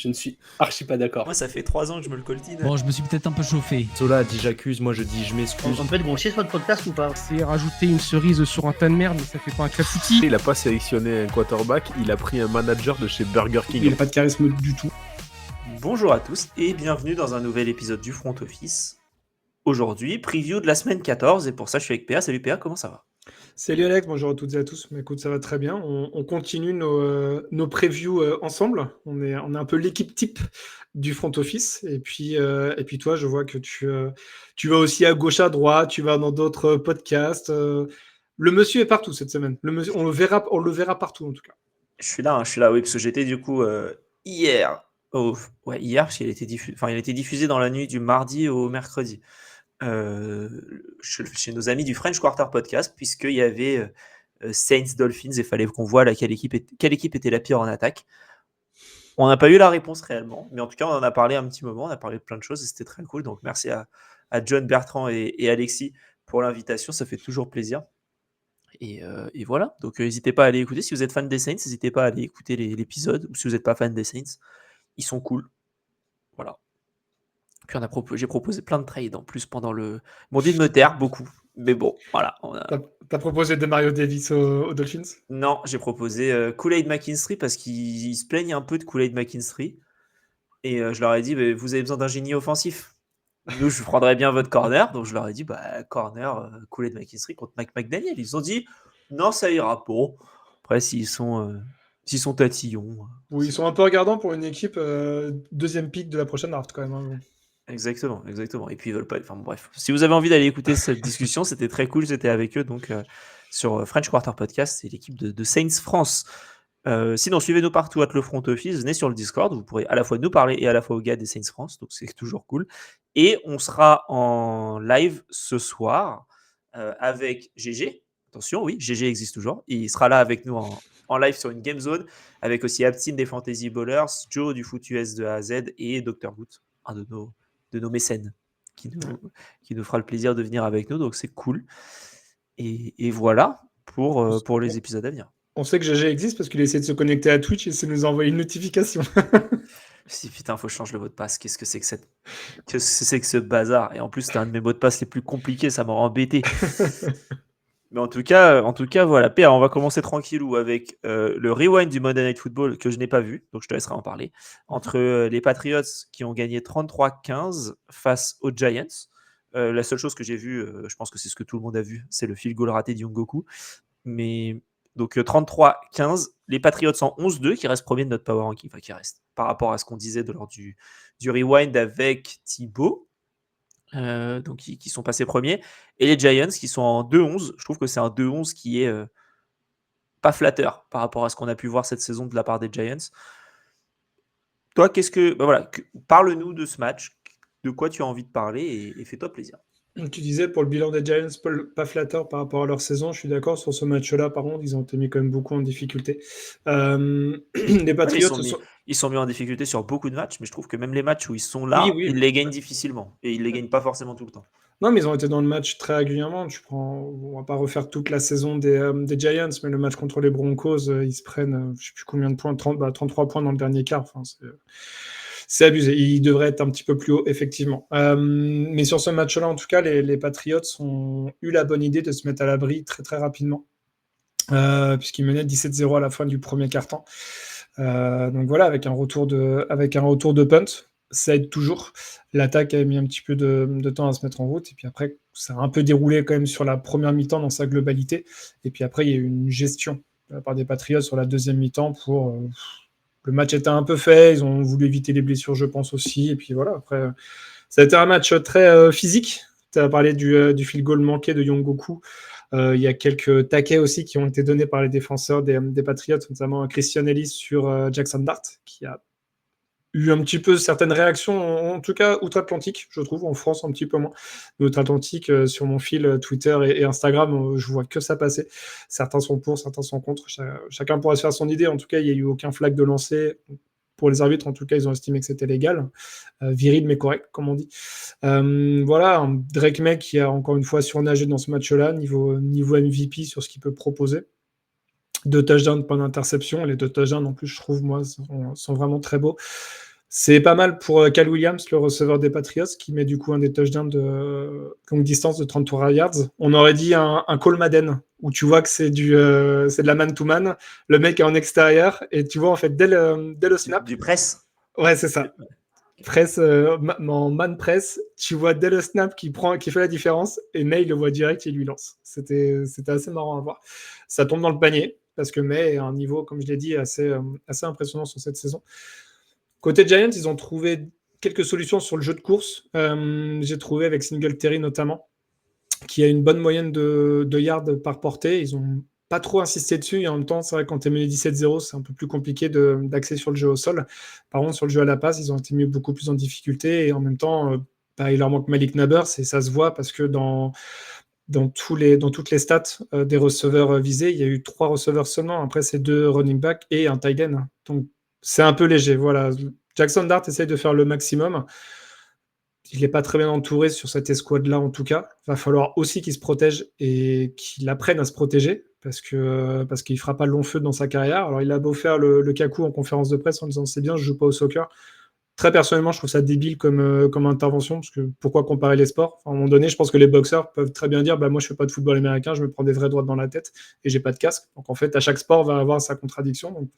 Je ne suis archi pas d'accord. Moi, ça fait 3 ans que je me le coltine. Bon, je me suis peut-être un peu chauffé. Sola a dit j'accuse, moi je dis je m'excuse. On peut être gaucher sur le podcast ou pas? C'est rajouter une cerise sur un tas de merde, mais ça fait pas un clafoutis. Il a pas sélectionné un quarterback, il a pris un manager de chez Burger King. Il n'a pas de charisme du tout. Bonjour à tous et bienvenue dans un nouvel épisode du Front Office. Aujourd'hui, preview de la semaine 14 et pour ça je suis avec PA. Salut PA, comment ça va? Salut Alex, bonjour à toutes et à tous. Mais écoute, ça va très bien. On continue nos previews ensemble. On est un peu l'équipe type du front office. Et puis toi, je vois que tu vas aussi à gauche, à droite. Tu vas dans d'autres podcasts. Le monsieur est partout cette semaine. Le monsieur, on le verra partout en tout cas. Je suis là, oui, parce que j'étais du coup hier. Hier, parce qu'il a été diffusé dans la nuit du mardi au mercredi. Chez nos amis du French Quarter Podcast, puisqu'il y avait Saints Dolphins et il fallait qu'on voit quelle équipe était la pire en attaque. On n'a pas eu la réponse réellement, mais en tout cas, on en a parlé un petit moment, on a parlé de plein de choses et c'était très cool. Donc, merci à John, Bertrand et Alexis pour l'invitation, ça fait toujours plaisir. Et voilà, donc n'hésitez pas à aller écouter. Si vous êtes fan des Saints, n'hésitez pas à aller écouter l'épisode, ou si vous n'êtes pas fan des Saints, ils sont cool. Voilà. Puis j'ai proposé plein de trades en plus pendant le. Ils m'ont dit de me taire beaucoup, mais bon, voilà. T'as proposé de Mario Davis aux Dolphins? Non, j'ai proposé Kool-Aid McKinstry parce qu'ils se plaignent un peu de Kool-Aid McKinstry. Et je leur ai dit, vous avez besoin d'un génie offensif. Nous, je prendrais bien votre corner. Donc je leur ai dit, corner, Kool-Aid McKinstry contre McDaniel. Ils ont dit, non, ça ira pas. Après, s'ils sont tatillons. Oui, ils sont un peu regardants pour une équipe deuxième pick de la prochaine draft quand même. Hein. Exactement. Et puis ils veulent pas. Enfin bref. Si vous avez envie d'aller écouter cette discussion, c'était très cool. J'étais avec eux donc sur French Quarter Podcast, c'est l'équipe de Saints France. Sinon, suivez-nous partout le front office. Venez sur le Discord. Vous pourrez à la fois nous parler et à la fois aux gars des Saints France. Donc c'est toujours cool. Et on sera en live ce soir avec GG. Attention, oui, GG existe toujours. Il sera là avec nous en live sur une Game Zone avec aussi Aptine des Fantasy Ballers, Joe du Foot US de A à Z et Dr. Boot, un de nos mécènes qui nous fera le plaisir de venir avec nous, donc c'est cool. Et voilà pour les épisodes à venir. On sait que GG existe parce qu'il essaie de se connecter à Twitch et essaie de nous envoyer une notification. Si putain, faut que je change le mot de passe. Qu'est-ce que c'est que ce bazar? Et en plus, c'était un de mes mots de passe les plus compliqués, ça m'a embêté. Mais en tout cas, voilà. PA, on va commencer tranquillou avec le rewind du Monday Night Football que je n'ai pas vu, donc je te laisserai en parler. Entre les Patriots qui ont gagné 33-15 face aux Giants. La seule chose que j'ai vue, je pense que c'est ce que tout le monde a vu, c'est le field goal raté de Ngoku. Mais donc 33-15, les Patriots en 11-2 qui restent premier de notre power ranking, enfin qui restent par rapport à ce qu'on disait lors du rewind avec Thibaut. Donc qui sont passés premiers, et les Giants qui sont en 2-11. Je trouve que c'est un 2-11 qui est pas flatteur par rapport à ce qu'on a pu voir cette saison de la part des Giants. Toi, parle-nous de ce match, de quoi tu as envie de parler, et fais-toi plaisir. Tu disais pour le bilan des Giants, pas flatteur par rapport à leur saison, je suis d'accord sur ce match-là, par contre, ils ont été mis quand même beaucoup en difficulté. Les Patriots... Ils sont mis en difficulté sur beaucoup de matchs, mais je trouve que même les matchs où ils sont là, ils les gagnent difficilement, et ils les gagnent pas forcément tout le temps. Non, mais ils ont été dans le match très régulièrement. On va pas refaire toute la saison des Giants, mais le match contre les Broncos, ils se prennent, je sais plus combien de points, 33 points dans le dernier quart. Enfin, c'est abusé. Ils devraient être un petit peu plus haut, effectivement. Mais sur ce match-là, en tout cas, les Patriots ont eu la bonne idée de se mettre à l'abri très, très rapidement, puisqu'ils menaient 17-0 à la fin du premier quart-temps. Donc voilà, avec un retour de punt, ça aide toujours. L'attaque a mis un petit peu de temps à se mettre en route, et puis après, ça a un peu déroulé quand même sur la première mi-temps dans sa globalité. Et puis après, il y a eu une gestion de la part des Patriots sur la deuxième mi-temps pour... le match était un peu fait, ils ont voulu éviter les blessures, je pense aussi. Et puis voilà, après, ça a été un match très physique. Tu as parlé du field goal manqué de Ngoku. Il y a quelques taquets aussi qui ont été donnés par les défenseurs des Patriots, notamment Christian Ellis sur Jackson Dart, qui a eu un petit peu certaines réactions, en tout cas outre-Atlantique, je trouve, en France un petit peu moins. Outre-Atlantique, sur mon fil Twitter et Instagram, je vois que ça passer. Certains sont pour, certains sont contre. Chacun pourra se faire son idée. En tout cas, il n'y a eu aucun flag de lancer. Pour les arbitres, en tout cas, ils ont estimé que c'était légal. Viril, mais correct, comme on dit. Voilà, un Drake May qui a encore une fois surnagé dans ce match-là, niveau MVP sur ce qu'il peut proposer. 2 touchdowns, pas d'interception. Les 2 touchdowns, en plus, je trouve, moi, sont vraiment très beaux. C'est pas mal pour Cal Williams, le receveur des Patriots, qui met du coup un des touchdowns de longue distance de 33 yards. On aurait dit un Cole Madden, où tu vois que c'est de la man-to-man. Le mec est en extérieur, et tu vois en fait dès le snap. Du press. Ouais, c'est ça. Press, en man press, tu vois dès le snap qui fait la différence, et May le voit direct et il lui lance. C'était assez marrant à voir. Ça tombe dans le panier, parce que May est à un niveau, comme je l'ai dit, assez impressionnant sur cette saison. Côté Giants, ils ont trouvé quelques solutions sur le jeu de course. J'ai trouvé avec Singletary notamment, qui a une bonne moyenne de yards par portée. Ils n'ont pas trop insisté dessus. Et en même temps, c'est vrai que quand tu es mené 17-0, c'est un peu plus compliqué d'axer sur le jeu au sol. Par contre, sur le jeu à la passe, ils ont été mis beaucoup plus en difficulté. Et en même temps, il leur manque Malik Nabers. Et ça se voit parce que dans toutes les stats des receveurs visés, il y a eu 3 receveurs seulement. Après, c'est 2 running backs et un tight end. Donc, c'est un peu léger. Voilà. Jackson Dart essaye de faire le maximum. Il n'est pas très bien entouré sur cette escouade-là, en tout cas. Il va falloir aussi qu'il se protège et qu'il apprenne à se protéger parce qu'il ne fera pas long feu dans sa carrière. Alors, il a beau faire le cacou en conférence de presse en disant « c'est bien, je ne joue pas au soccer ». Très personnellement, je trouve ça débile comme intervention, parce que pourquoi comparer les sports? À un moment donné, je pense que les boxeurs peuvent très bien dire moi, je ne fais pas de football américain, je me prends des vraies droites dans la tête et j'ai pas de casque. Donc, en fait, à chaque sport va avoir sa contradiction. Donc,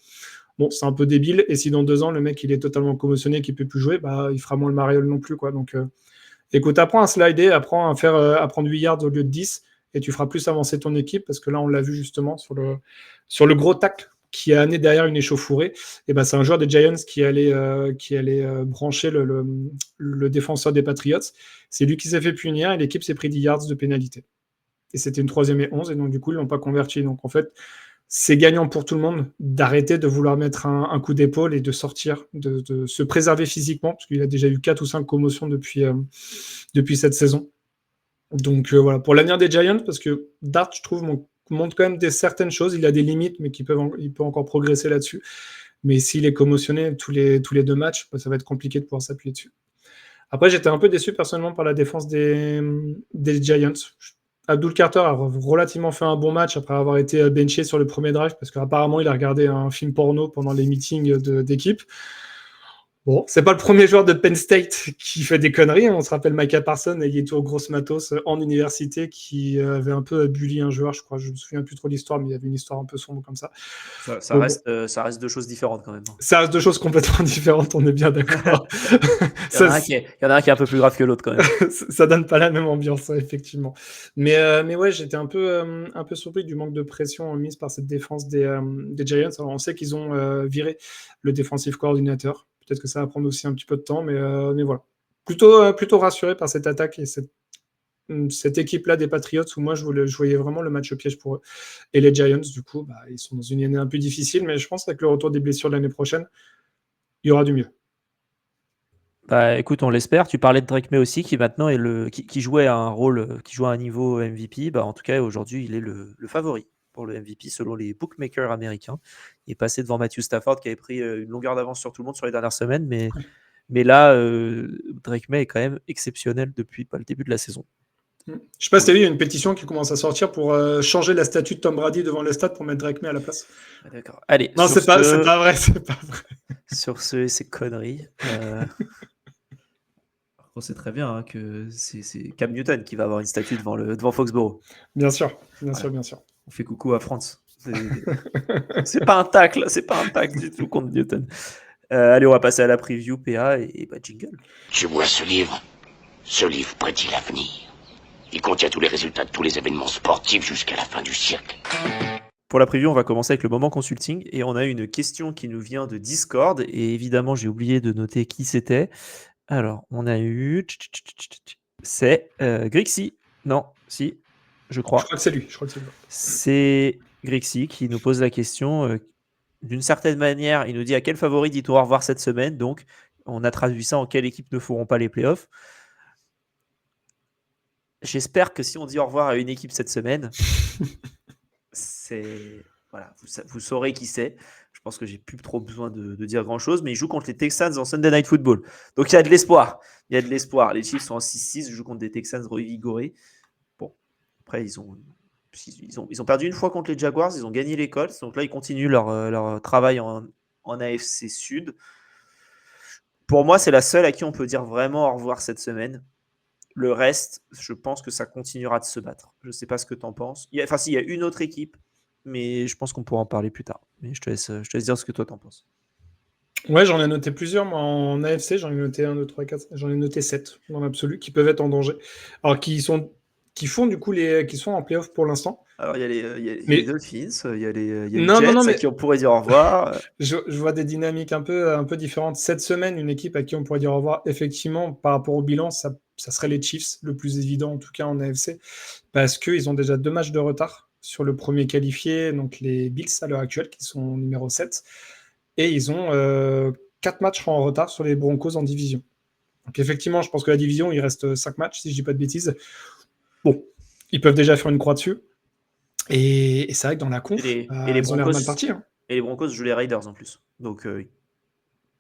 bon, c'est un peu débile. Et si dans 2 ans, le mec, il est totalement commotionné, qu'il ne peut plus jouer, il fera moins le mariole non plus, quoi. Donc, écoute, apprends à slider, apprends à prendre 8 yards au lieu de 10, et tu feras plus avancer ton équipe, parce que là, on l'a vu justement sur le gros tacle qui a amené derrière une échauffourée. Et c'est un joueur des Giants qui allait brancher le défenseur des Patriots. C'est lui qui s'est fait punir, et l'équipe s'est pris 10 yards de pénalité. Et c'était une 3e et 11, et donc du coup, ils ne l'ont pas converti. Donc en fait, c'est gagnant pour tout le monde d'arrêter de vouloir mettre un coup d'épaule et de sortir, de se préserver physiquement, parce qu'il a déjà eu 4 ou 5 commotions depuis cette saison. Donc voilà, pour l'avenir des Giants, parce que Dart, je trouve, montre quand même certaines choses. Il a des limites, mais il peut encore progresser là-dessus. Mais s'il est commotionné tous les 2 matchs, ça va être compliqué de pouvoir s'appuyer dessus. Après, j'étais un peu déçu personnellement par la défense des Giants. Abdul Carter a relativement fait un bon match après avoir été benché sur le premier drive, parce qu'apparemment, il a regardé un film porno pendant les meetings d'équipe. Bon, c'est pas le premier joueur de Penn State qui fait des conneries. On se rappelle Micah Parsons, ailier-tour grosse matos en université, qui avait un peu bully un joueur, je crois. Je me souviens plus trop de l'histoire, mais il y avait une histoire un peu sombre comme ça. Ça reste 2 choses différentes quand même. Ça reste 2 choses complètement différentes, on est bien d'accord. Il y en a un qui est un peu plus grave que l'autre quand même. Ça donne pas la même ambiance, effectivement. Mais ouais, j'étais un peu surpris du manque de pression mise par cette défense des Giants. Alors, on sait qu'ils ont viré le defensive coordinator. Peut-être que ça va prendre aussi un petit peu de temps, mais voilà. Plutôt rassuré par cette attaque et cette équipe-là des Patriots, où moi, je voyais vraiment le match piège pour eux. Et les Giants, du coup, ils sont dans une année un peu difficile, mais je pense qu'avec le retour des blessures de l'année prochaine, il y aura du mieux. Écoute, on l'espère. Tu parlais de Drake May aussi, qui maintenant est qui jouait un rôle, qui joue à un niveau MVP. En tout cas, aujourd'hui, il est le favori pour le MVP selon les bookmakers américains. Il est passé devant Matthew Stafford, qui avait pris une longueur d'avance sur tout le monde sur les dernières semaines, mais là, Drake May est quand même exceptionnel depuis le début de la saison. Je sais pas si tu as vu, il y a une pétition qui commence à sortir pour changer la statue de Tom Brady devant le stade pour mettre Drake May à la place. D'accord. Allez. Non, c'est pas vrai. Sur ces conneries. On sait très bien que c'est Cam Newton qui va avoir une statue devant Foxborough. Bien sûr. On fait coucou à France. C'est pas un tacle du tout contre Newton. Allez, on va passer à la preview PA et jingle. Tu vois ce livre prédit l'avenir. Il contient tous les résultats de tous les événements sportifs jusqu'à la fin du siècle. Pour la preview, on va commencer avec le moment consulting et on a une question qui nous vient de Discord et évidemment, j'ai oublié de noter qui c'était. Alors, on a eu... C'est Grixi. Non, si, je crois. Je crois que c'est lui. C'est Grixi qui nous pose la question. D'une certaine manière, il nous dit à quel favori dit-on au revoir cette semaine. Donc, on a traduit ça en quelle équipe ne feront pas les playoffs. J'espère que si on dit au revoir à une équipe cette semaine, voilà, vous saurez qui c'est. Je pense que j'ai plus trop besoin de dire grand-chose, mais ils jouent contre les Texans en Sunday Night Football. Donc il y a de l'espoir. Les Chiefs sont en 6-6, ils jouent contre des Texans revigorés. Bon, après ils ont perdu une fois contre les Jaguars, ils ont gagné les Colts, donc là ils continuent leur travail en AFC Sud. Pour moi, c'est la seule à qui on peut dire vraiment au revoir cette semaine. Le reste, je pense que ça continuera de se battre. Je ne sais pas ce que tu en penses. Il y a une autre équipe, mais je pense qu'on pourra en parler plus tard. Mais je te laisse dire ce que toi t'en penses. Ouais, j'en ai noté plusieurs. Moi, en AFC, j'en ai noté 1, 2, 3, 4. J'en ai noté 7 dans l'absolu qui peuvent être en danger. Alors, qui sont en playoff pour l'instant. Alors, il y a les Mais- Dolphins, il y a les Non, Jets non, à mais- qui on pourrait dire au revoir. Je vois des dynamiques un peu différentes. Cette semaine, une équipe à qui on pourrait dire au revoir, effectivement, par rapport au bilan, ça serait les Chiefs, le plus évident en tout cas en AFC, parce qu'ils ont déjà 2 matchs de retard sur le premier qualifié, donc les Bills à l'heure actuelle, qui sont numéro 7, et ils ont 4 matchs en retard sur les Broncos en division. Donc effectivement, je pense que la division, il reste 5 matchs, si je dis pas de bêtises. Bon, ils peuvent déjà faire une croix dessus. Et c'est vrai que dans la conf, Et les ils ont l'air Broncos- mal partis. Hein. Et les Broncos jouent les Raiders en plus. Donc,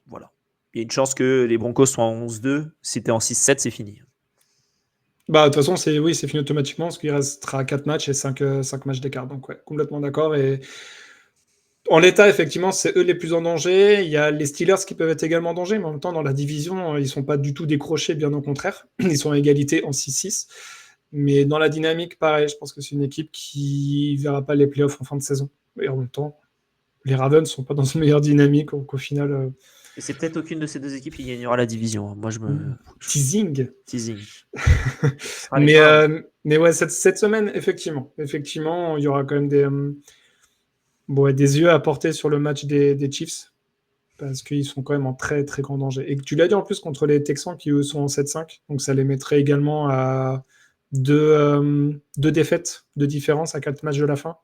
voilà. Il y a une chance que les Broncos soient en 11-2. Si t'es en 6-7, c'est fini. Bah, de toute façon, c'est fini automatiquement, parce qu'il restera 4 matchs et 5 matchs d'écart. Donc, ouais, complètement d'accord. Et en l'état, effectivement, c'est eux les plus en danger. Il y a les Steelers qui peuvent être également en danger, mais en même temps, dans la division, ils sont pas du tout décrochés, bien au contraire. Ils sont à égalité en 6-6. Mais dans la dynamique, pareil, je pense que c'est une équipe qui verra pas les playoffs en fin de saison. Et en même temps, les Ravens sont pas dans une meilleure dynamique, donc au final, Et c'est peut-être aucune de ces deux équipes qui gagnera la division. Moi, je teasing. teasing. Ce sera les Browns. Mais ouais, cette semaine, effectivement, il y aura quand même des yeux à porter sur le match des Chiefs, parce qu'ils sont quand même en très très grand danger. Et tu l'as dit en plus contre les Texans qui eux sont en 7-5, donc ça les mettrait également à 2 défaites de différence à 4 matchs de la fin.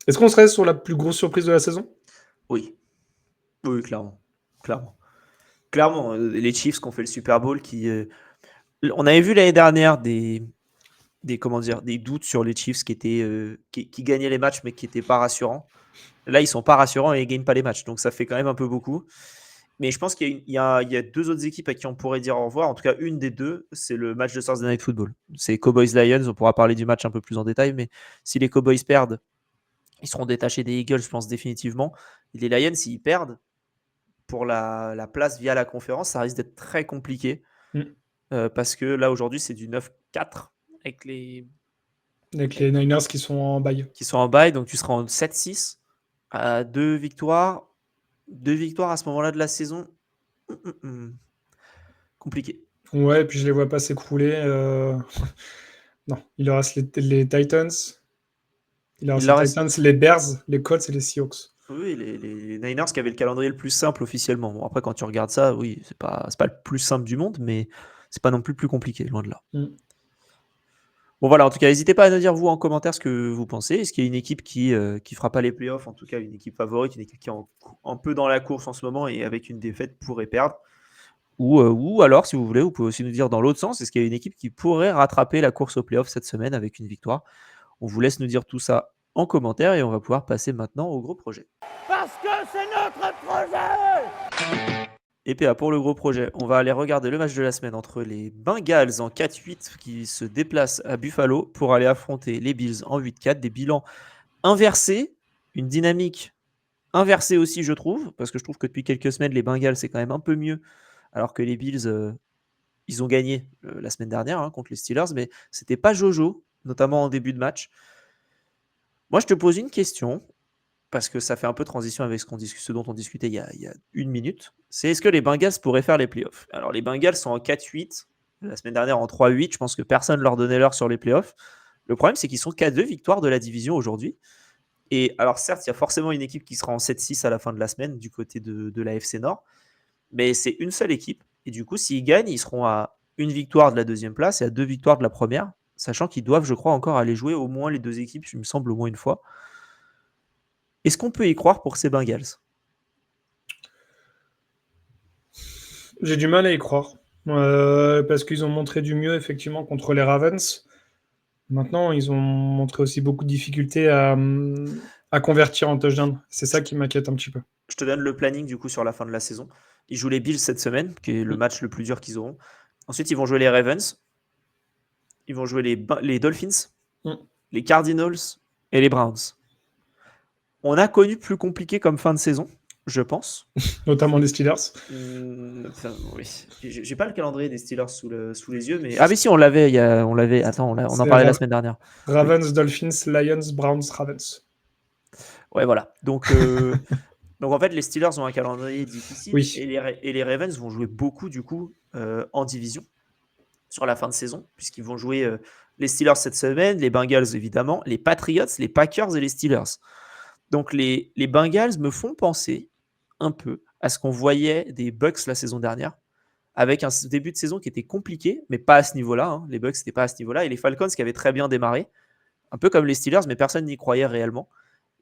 Est-ce qu'on serait sur la plus grosse surprise de la saison? Oui. Oui, clairement. Clairement, les Chiefs qui ont fait le Super Bowl, on avait vu l'année dernière des doutes sur les Chiefs qui gagnaient les matchs mais qui n'étaient pas rassurants. Là, ils sont pas rassurants et ils gagnent pas les matchs, donc ça fait quand même un peu beaucoup. Mais je pense qu'il y a 2 autres équipes à qui on pourrait dire au revoir. En tout cas, une des 2, c'est le match de Thursday Night Football. C'est Cowboys-Lions. On pourra parler du match un peu plus en détail, mais si les Cowboys perdent, ils seront détachés des Eagles, je pense définitivement. Et les Lions, s'ils perdent pour la place via la conférence, ça risque d'être très compliqué. Parce que là, aujourd'hui, c'est du 9-4 avec les Niners qui sont en bail. Donc tu seras en 7-6 à 2 victoires. 2 victoires à ce moment-là de la saison. Compliqué. Ouais, et puis je les vois pas s'écrouler. Non, il leur reste les Titans. Il leur reste les Titans, les Bears, les Colts et les Seahawks. Oui, les Niners qui avaient le calendrier le plus simple officiellement. Bon, après, quand tu regardes ça, oui, c'est pas le plus simple du monde, mais c'est pas non plus compliqué, loin de là. Bon, voilà, en tout cas, n'hésitez pas à nous dire, vous, en commentaire, ce que vous pensez. Est-ce qu'il y a une équipe qui fera pas les playoffs, en tout cas, une équipe favorite, une équipe qui est un peu dans la course en ce moment et avec une défaite pourrait perdre? Ou alors, si vous voulez, vous pouvez aussi nous dire dans l'autre sens, est-ce qu'il y a une équipe qui pourrait rattraper la course aux playoffs cette semaine avec une victoire? On vous laisse nous dire tout ça en commentaire et on va pouvoir passer maintenant au gros projet. Parce que c'est notre projet! Et PA, pour le gros projet, on va aller regarder le match de la semaine entre les Bengals en 4-8 qui se déplacent à Buffalo pour aller affronter les Bills en 8-4. Des bilans inversés, une dynamique inversée aussi, je trouve, parce que je trouve que depuis quelques semaines, les Bengals, c'est quand même un peu mieux, alors que les Bills, ils ont gagné la semaine dernière contre les Steelers, mais c'était pas Jojo, notamment en début de match. Moi, je te pose une question, parce que ça fait un peu transition avec ce dont on discutait il y a 1 minute, c'est est-ce que les Bengals pourraient faire les playoffs? Alors, les Bengals sont en 4-8, la semaine dernière en 3-8, je pense que personne ne leur donnait l'heure sur les playoffs. Le problème, c'est qu'ils sont qu'à 2 victoires de la division aujourd'hui. Et alors, certes, il y a forcément une équipe qui sera en 7-6 à la fin de la semaine du côté de la FC Nord, mais c'est une seule équipe. Et du coup, s'ils gagnent, ils seront à 1 victoire de la 2e place et à 2 victoires de la première, sachant qu'ils doivent, je crois, encore aller jouer au moins les 2 équipes, il me semble, au moins une fois. Est-ce qu'on peut y croire pour ces Bengals? J'ai du mal à y croire. Parce qu'ils ont montré du mieux, effectivement, contre les Ravens. Maintenant, ils ont montré aussi beaucoup de difficultés à convertir en touchdown. C'est ça qui m'inquiète un petit peu. Je te donne le planning, du coup, sur la fin de la saison. Ils jouent les Bills cette semaine, qui est le match le plus dur qu'ils auront. Ensuite, ils vont jouer les Ravens. Ils vont jouer les Dolphins, les Cardinals et les Browns. On a connu plus compliqué comme fin de saison. je pense. notamment les Steelers. Enfin, oui. J'ai pas le calendrier des Steelers sous les yeux, mais ah mais si on l'avait, Attends, on en C'est parlait la semaine dernière. Ravens, Dolphins, Lions, Browns, Ravens. Ouais, voilà. Donc en fait, les Steelers ont un calendrier difficile Oui. et les Ravens vont jouer beaucoup du coup en division sur la fin de saison, puisqu'ils vont jouer les Steelers cette semaine, les Bengals évidemment, les Patriots, les Packers et les Steelers. Donc les Bengals me font penser un peu à ce qu'on voyait des Bucks la saison dernière, avec un début de saison qui était compliqué, mais pas à ce niveau-là. Hein. Les Bucks n'étaient pas à ce niveau-là, et les Falcons qui avaient très bien démarré, un peu comme les Steelers, mais personne n'y croyait réellement.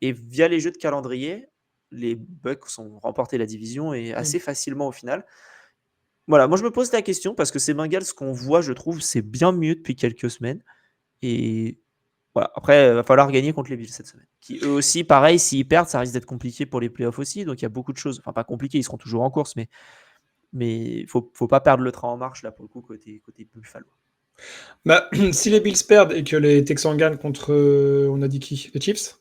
Et via les jeux de calendrier, les Bucks ont remporté la division et assez facilement au final. Voilà, moi je me pose la question parce que ces Bengals, ce qu'on voit, je trouve, c'est bien mieux depuis quelques semaines. Et voilà, après, il va falloir gagner contre les Bills cette semaine. Qui eux aussi, pareil, s'ils perdent, ça risque d'être compliqué pour les playoffs aussi. Donc il y a beaucoup de choses. Enfin, pas compliqué, ils seront toujours en course, mais il faut pas perdre le train en marche là pour le coup côté Buffalo. Bah, si les Bills perdent et que les Texans gagnent contre, on a dit qui? Les Chiefs,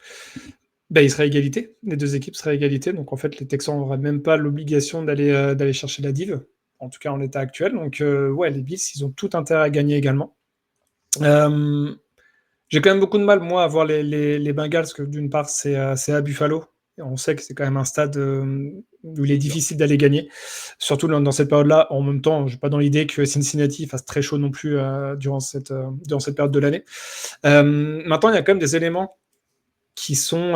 bah, il serait à égalité. Les deux équipes seraient à égalité. Donc en fait, les Texans n'auraient même pas l'obligation d'aller chercher la div, en tout cas en l'état actuel. Donc ouais, les Bills, ils ont tout intérêt à gagner également. J'ai quand même beaucoup de mal, moi, à voir les Bengals, parce que d'une part, c'est à Buffalo. Et on sait que c'est quand même un stade où il est difficile d'aller gagner, surtout dans cette période-là. En même temps, je n'ai pas dans l'idée que Cincinnati fasse très chaud non plus durant cette période de l'année. Maintenant, il y a quand même des éléments qui sont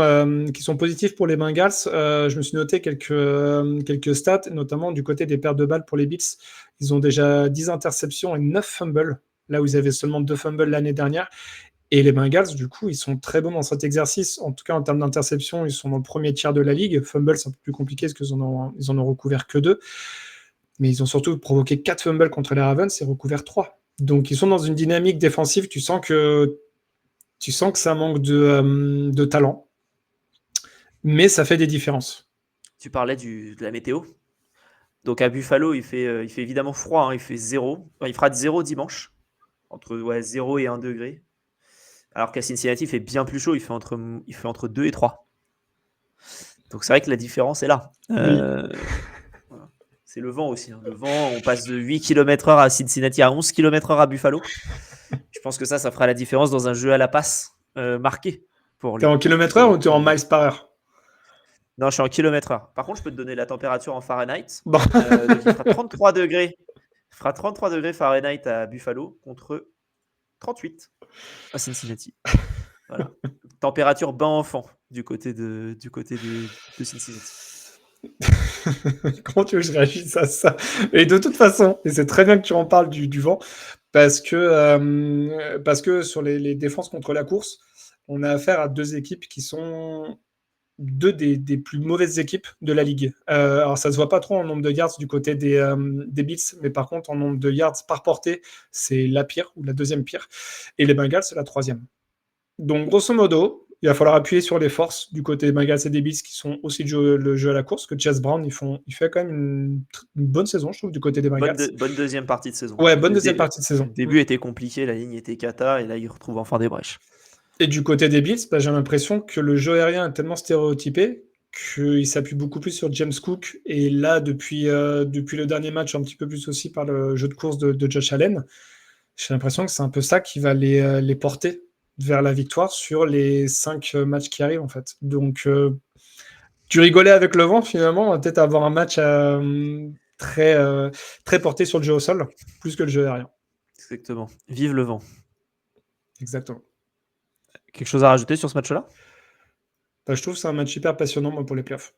positifs pour les Bengals. Je me suis noté quelques stats, notamment du côté des pertes de balles pour les Bills. Ils ont déjà 10 interceptions et 9 fumbles, là où ils avaient seulement 2 fumbles l'année dernière. Et les Bengals, du coup, ils sont très bons dans cet exercice. En tout cas, en termes d'interception, ils sont dans le premier tiers de la ligue. Fumble, c'est un peu plus compliqué parce qu'ils en ont recouvert que 2. Mais ils ont surtout provoqué 4 fumbles contre les Ravens et recouvert 3. Donc, ils sont dans une dynamique défensive. Tu sens que ça manque de talent. Mais ça fait des différences. Tu parlais de la météo. Donc à Buffalo, il fait évidemment froid. Hein, il fait 0. Enfin, il fera de 0 dimanche. Entre 0 et 1 degré. Alors qu'à Cincinnati, il fait bien plus chaud, il fait entre 2 et 3. Donc c'est vrai que la différence est là. Voilà. C'est le vent aussi. Hein. Le vent, on passe de 8 km/h à Cincinnati à 11 km/h à Buffalo. Je pense que ça fera la différence dans un jeu à la passe marqué. T'es en km/h ou t'es en miles par heure? Non, je suis en km/h. Par contre, je peux te donner la température en Fahrenheit. Bon. Donc il fera 33 degrés. Il fera 33 degrés Fahrenheit à Buffalo contre 38 à Cincinnati. Voilà. Température bain enfant du côté de Cincinnati. Comment tu veux que je réagisse à ça? Et de toute façon, et c'est très bien que tu en parles du vent, parce que sur les défenses contre la course, on a affaire à deux équipes qui sont deux des plus mauvaises équipes de la ligue. Alors ça se voit pas trop en nombre de yards du côté des Bills, mais par contre en nombre de yards par portée, c'est la pire ou la deuxième pire, et les Bengals c'est la troisième. Donc grosso modo, il va falloir appuyer sur les forces du côté des Bengals et des Bills qui sont aussi le jeu à la course, que Chase Brown il fait quand même une bonne saison, je trouve, du côté des Bengals. Bonne deuxième partie de saison. Ouais, bonne deuxième partie de saison. Le début était compliqué, la ligne était cata, et là il retrouve enfin des brèches. Et du côté des Bills, j'ai l'impression que le jeu aérien est tellement stéréotypé qu'il s'appuie beaucoup plus sur James Cook. Et là, depuis le dernier match, un petit peu plus aussi par le jeu de course de Josh Allen, j'ai l'impression que c'est un peu ça qui va les porter vers la victoire sur les 5 matchs qui arrivent, en fait. Donc, tu rigolais avec le vent, finalement, on va peut-être avoir un match très porté sur le jeu au sol, plus que le jeu aérien. Exactement. Vive le vent. Exactement. Quelque chose à rajouter sur ce match-là? Je trouve que c'est un match hyper passionnant, moi, pour les playoffs.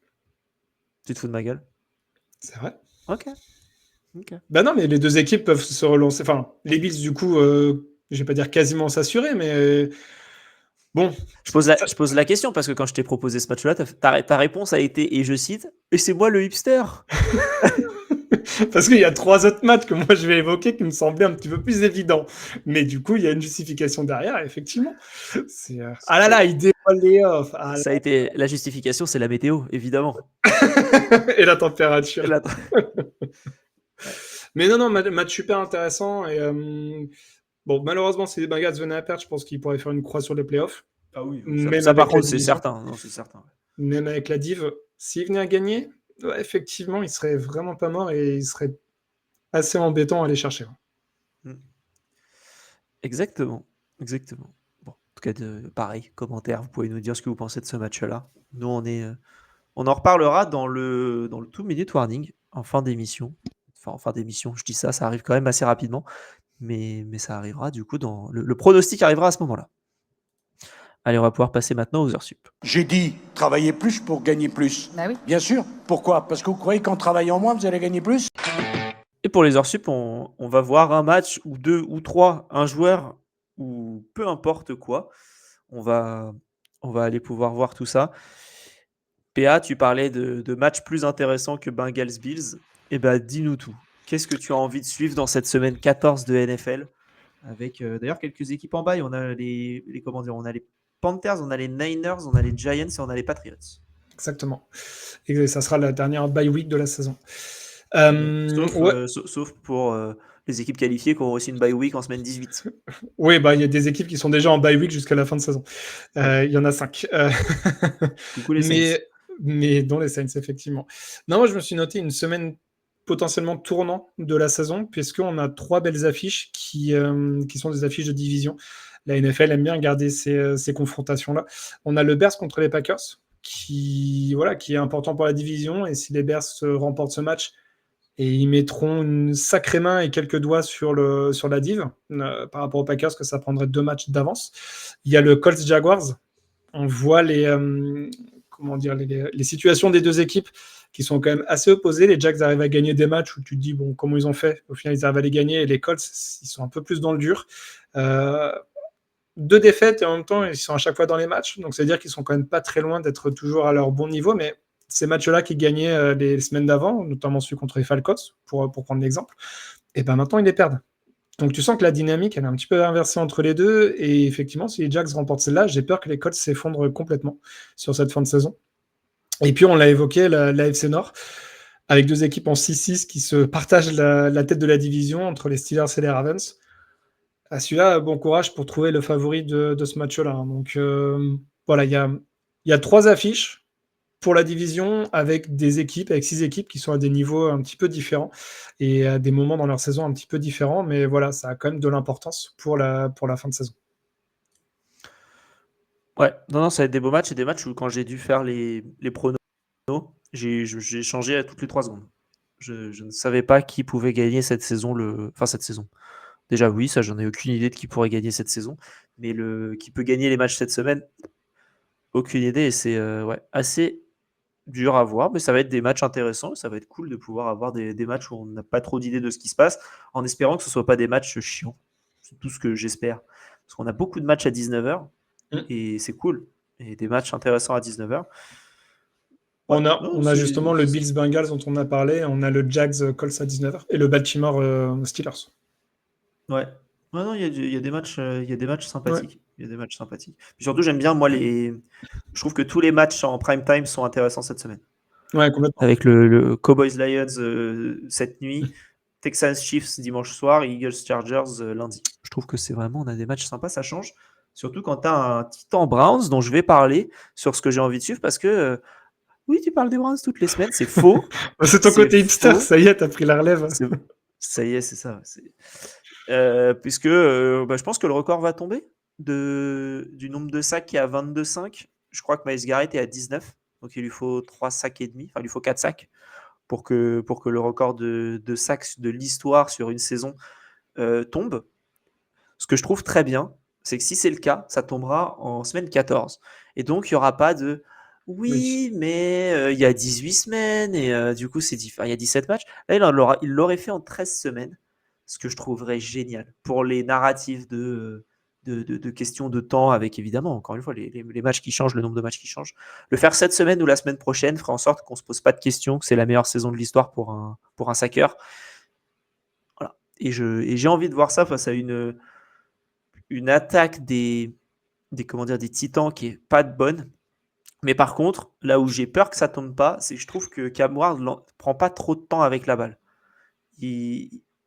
Tu te fous de ma gueule? C'est vrai. Ok. Non, mais les deux équipes peuvent se relancer. Enfin, les Bills, du coup, je vais pas dire quasiment s'assurer, mais bon. Je pose la question parce que quand je t'ai proposé ce match-là, ta réponse a été, et je cite, « Et c'est moi le hipster !» Parce qu'il y a 3 autres matchs que moi je vais évoquer qui me semblaient un petit peu plus évidents. Mais du coup, il y a une justification derrière, effectivement. Ah là là, il dévoile les off. Ça a été la justification, c'est la météo, évidemment. Et la température. Mais non, match super intéressant. Et bon, malheureusement, si les Bengals venaient à perdre, je pense qu'ils pourraient faire une croix sur les playoffs. Ah oui, Même ça par avec la contre, c'est division. certain. Non, c'est certain. Même avec la div, s'ils venaient à gagner, ouais, effectivement, il serait vraiment pas mort et il serait assez embêtant à aller chercher. Mm. Exactement, exactement. Bon, en tout cas, pareil, commentaire, vous pouvez nous dire ce que vous pensez de ce match-là. Nous, on en reparlera dans le 2-minute warning, en fin d'émission. Enfin, en fin d'émission, je dis ça arrive quand même assez rapidement, mais ça arrivera du coup dans le pronostic arrivera à ce moment-là. Allez, on va pouvoir passer maintenant aux heures sup. J'ai dit travailler plus pour gagner plus. Bah oui. Bien sûr. Pourquoi? Parce que vous croyez qu'en travaillant moins, vous allez gagner plus? Et pour les heures sup, on va voir un match ou deux ou trois, un joueur ou peu importe quoi. On va aller pouvoir voir tout ça. PA, tu parlais de matchs plus intéressants que Bengals-Bills. Eh ben, dis-nous tout. Qu'est-ce que tu as envie de suivre dans cette semaine 14 de NFL? Avec d'ailleurs quelques équipes en bail. On a comment dire, on a les Panthers, on a les Niners, on a les Giants et on a les Patriots. Exactement. Et ça sera la dernière bye week de la saison. Sauf pour les équipes qualifiées qui auront aussi une bye week en semaine 18. Oui, il y a des équipes qui sont déjà en bye week jusqu'à la fin de saison. Il y en a 5. Coucou les Saints. Mais dont les Saints, effectivement. Non, moi, je me suis noté une semaine potentiellement tournant de la saison, puisqu'on a 3 belles affiches qui sont des affiches de division. La NFL aime bien garder ces confrontations-là. On a le Bears contre les Packers, qui est important pour la division, et si les Bears remportent ce match, et ils mettront une sacrée main et quelques doigts sur la div, par rapport aux Packers, que ça prendrait 2 matchs d'avance. Il y a le Colts Jaguars. On voit les situations des deux équipes qui sont quand même assez opposées. Les Jags arrivent à gagner des matchs où tu te dis, bon, comment ils ont fait? Au final, ils arrivent à les gagner, et les Colts, ils sont un peu plus dans le dur. 2 défaites, et en même temps, ils sont à chaque fois dans les matchs. Donc, c'est-à-dire qu'ils sont quand même pas très loin d'être toujours à leur bon niveau, mais ces matchs-là qu'ils gagnaient les semaines d'avant, notamment celui contre les Falcons, pour prendre l'exemple, et ben maintenant, ils les perdent. Donc, tu sens que la dynamique, elle est un petit peu inversée entre les deux, et effectivement, si les Jags remportent celle-là, j'ai peur que les Colts s'effondrent complètement sur cette fin de saison. Et puis, on l'a évoqué, la FC Nord, avec 2 équipes en 6-6 qui se partagent la tête de la division entre les Steelers et les Ravens. À celui-là, bon courage pour trouver le favori de ce match-là. Donc, voilà, il y a 3 affiches pour la division avec 6 équipes qui sont à des niveaux un petit peu différents et à des moments dans leur saison un petit peu différents, mais voilà, ça a quand même de l'importance pour la fin de saison. Ouais, non, ça va être des beaux matchs et des matchs où quand j'ai dû faire les pronos, j'ai changé à toutes les 3 secondes. Je ne savais pas qui pouvait gagner cette saison. Cette saison. Déjà, oui, ça, j'en ai aucune idée de qui pourrait gagner cette saison, mais qui peut gagner les matchs cette semaine, aucune idée, et c'est assez dur à voir, mais ça va être des matchs intéressants, ça va être cool de pouvoir avoir des matchs où on n'a pas trop d'idées de ce qui se passe, en espérant que ce ne soit pas des matchs chiants. C'est tout ce que j'espère. Parce qu'on a beaucoup de matchs à 19h, et c'est cool. Et des matchs intéressants à 19h. Ouais, on a justement le Bills Bengals dont on a parlé, on a le Jags Colts à 19h, et le Baltimore Steelers. Ouais. Non, il y a des matchs sympathiques. Ouais. Il y a des matchs sympathiques. Puis surtout, j'aime bien, moi, je trouve que tous les matchs en prime time sont intéressants cette semaine. Ouais, complètement. Avec le Cowboys Lions cette nuit, Texans Chiefs dimanche soir, Eagles Chargers lundi. Je trouve que c'est vraiment, on a des matchs sympas, ça change. Surtout quand tu as un Titan Browns dont je vais parler sur ce que j'ai envie de suivre parce que oui, tu parles des Browns toutes les semaines, c'est faux. C'est ton côté hipster, ça y est, t'as pris la relève. Ça y est, c'est ça. Puisque je pense que le record va tomber du nombre de sacs qui est à 22,5. Je crois que Myles Garrett est à 19. Donc il lui faut 3 sacs et demi. Enfin, il lui faut 4 sacs pour que le record de sacs de l'histoire sur une saison tombe. Ce que je trouve très bien, c'est que si c'est le cas, ça tombera en semaine 14. Et donc, il n'y aura pas de oui, mais il y a 18 semaines et du coup, il y a 17 matchs. Là, il l'aurait fait en 13 semaines. Ce que je trouverais génial pour les narratifs de questions de temps, avec évidemment, encore une fois, les matchs qui changent, le nombre de matchs qui changent. Le faire cette semaine ou la semaine prochaine ferait en sorte qu'on ne se pose pas de questions, que c'est la meilleure saison de l'histoire pour un saqueur. Voilà. Et j'ai envie de voir ça face à une attaque des Titans qui est pas de bonne. Mais par contre, là où j'ai peur que ça tombe pas, c'est que je trouve que Cam Ward ne prend pas trop de temps avec la balle.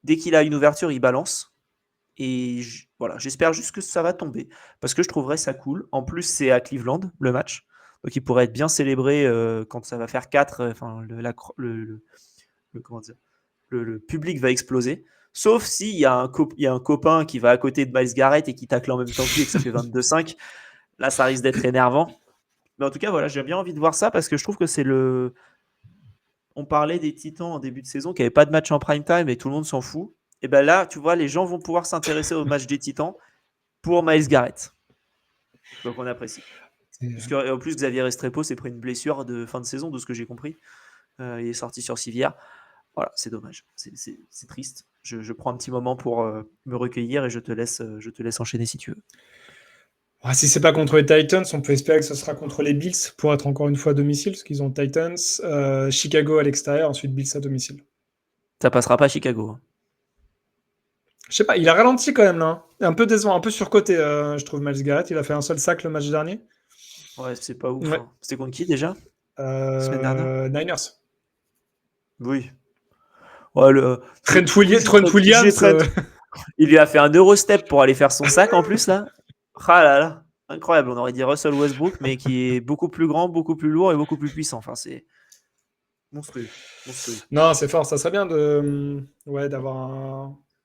Dès qu'il a une ouverture, il balance. Et voilà, j'espère juste que ça va tomber. Parce que je trouverais ça cool. En plus, c'est à Cleveland, le match. Donc il pourrait être bien célébré quand ça va faire 4. Enfin, comment dire, le public va exploser. Sauf s'il y a un copain qui va à côté de Myles Garrett et qui tacle en même temps que lui et que ça fait 22-5. Là, ça risque d'être énervant. Mais en tout cas, voilà, j'ai bien envie de voir ça parce que je trouve que c'est le. On parlait des Titans en début de saison qui n'avaient pas de match en prime time et tout le monde s'en fout. Et bien là, tu vois, les gens vont pouvoir s'intéresser au match des Titans pour Myles Garrett. Donc on apprécie. Parce que, en plus, Xavier Restrepo s'est pris une blessure de fin de saison, de ce que j'ai compris. Il est sorti sur civière. Voilà, c'est dommage. C'est triste. Je prends un petit moment pour me recueillir et je te laisse enchaîner si tu veux. Ouais, si c'est pas contre les Titans, on peut espérer que ce sera contre les Bills pour être encore une fois à domicile, parce qu'ils ont Titans, Chicago à l'extérieur, ensuite Bills à domicile. Ça passera pas à Chicago. Hein. Je sais pas, il a ralenti quand même là. Hein. Un peu décevant, un peu surcoté, je trouve, Myles Garrett. Il a fait un seul sac le match dernier. Ouais, c'est pas ouf. Ouais. Hein. C'était contre qui déjà semaine dernière Niners. Oui. Ouais, Trent Williams. Il lui a fait un Eurostep pour aller faire son sac en plus là. Ah là là, incroyable. On aurait dit Russell Westbrook, mais qui est beaucoup plus grand, beaucoup plus lourd et beaucoup plus puissant. Enfin, c'est monstrueux. Non, c'est fort. Ça serait bien d'avoir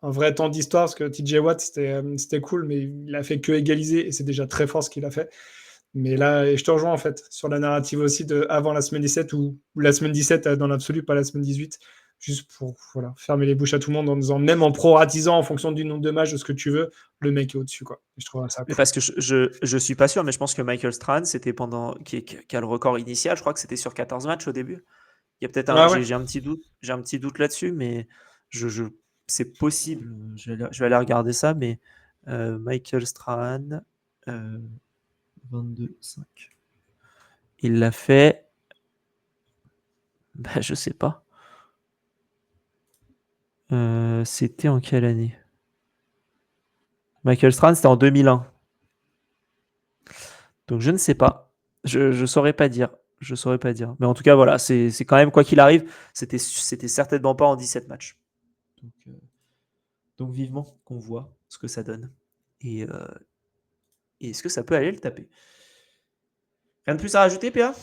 un vrai temps d'histoire, parce que TJ Watt, c'était cool, mais il a fait que égaliser et c'est déjà très fort ce qu'il a fait. Mais là, et je te rejoins en fait sur la narrative aussi de avant la semaine 17 ou la semaine 17 dans l'absolu, pas la semaine 18, juste pour fermer les bouches à tout le monde en disant, même en proratisant en fonction du nombre de matchs, de ce que tu veux, le mec est au-dessus, quoi. Et je trouve ça cool. Mais parce que je suis pas sûr, mais je pense que Michael Strahan, c'était qui a le record initial, je crois que c'était sur 14 matchs au début. Il y a peut-être j'ai un petit doute là-dessus, mais c'est possible. Je vais aller regarder ça, mais Michael Strahan 22-5. Il l'a fait. Bah, je sais pas. C'était en quelle année? Michael Strahan, c'était en 2001. Donc je ne sais pas. Je saurais pas dire. Je saurais pas dire. Mais en tout cas, voilà, c'est quand même, quoi qu'il arrive, c'était certainement pas en 17 matchs. Donc vivement qu'on voit ce que ça donne. Et est-ce que ça peut aller le taper? Rien de plus à rajouter, PA?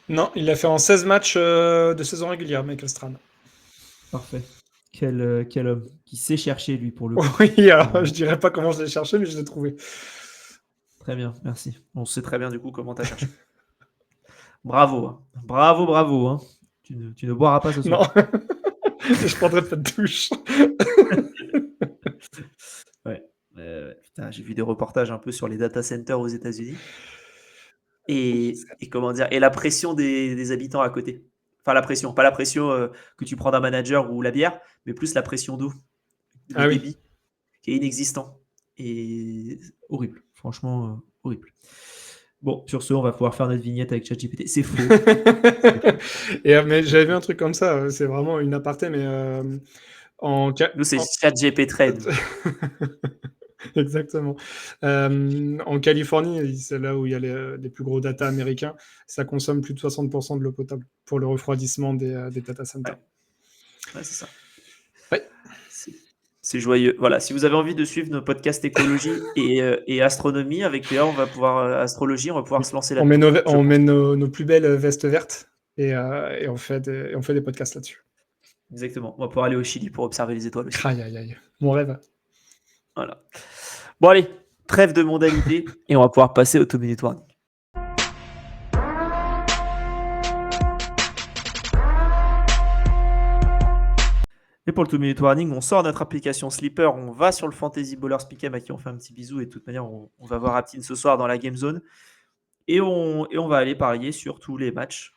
Non, il l'a fait en 16 matchs de saison régulière, Michael Strahan. Parfait. Quel homme qui sait chercher, lui, pour le coup. Oui, alors, je dirais pas comment je l'ai cherché, mais je l'ai trouvé. Très bien, merci. On sait très bien du coup comment tu as cherché. Bravo. Hein. Bravo. Hein. Tu ne boiras pas ce soir. Non. Je prendrai pas de douche. Ouais. Putain, j'ai vu des reportages un peu sur les data centers aux États-Unis. Et comment dire, et la pression des habitants à côté. Enfin, la pression, pas la pression que tu prends d'un manager ou la bière, mais plus la pression d'eau, le débit, qui est inexistant. Et horrible, franchement, horrible. Bon, sur ce, on va pouvoir faire notre vignette avec ChatGPT. C'est faux. Mais j'avais vu un truc comme ça, c'est vraiment une aparté, mais nous, c'est ChatGPT Trade. Exactement. En Californie, c'est là où il y a les plus gros data américains, ça consomme plus de 60% de l'eau potable pour le refroidissement des data centers. Ouais, c'est ça. Ouais. C'est joyeux. Voilà, si vous avez envie de suivre nos podcasts écologie et astronomie, avec PA, on va pouvoir astrologie, on va pouvoir se lancer là-dessus. On met nos plus belles vestes vertes et on fait des podcasts là-dessus. Exactement. On va pouvoir aller au Chili pour observer les étoiles aussi. Aïe. Mon rêve. Voilà. Bon, allez, trêve de mondanité et on va pouvoir passer au 2-minute warning. Et pour le 2-minute warning, on sort notre application Sleeper, on va sur le Fantasy Ballers Pick'em à qui on fait un petit bisou et de toute manière, on va voir Aptine ce soir dans la Game Zone et on va aller parier sur tous les matchs.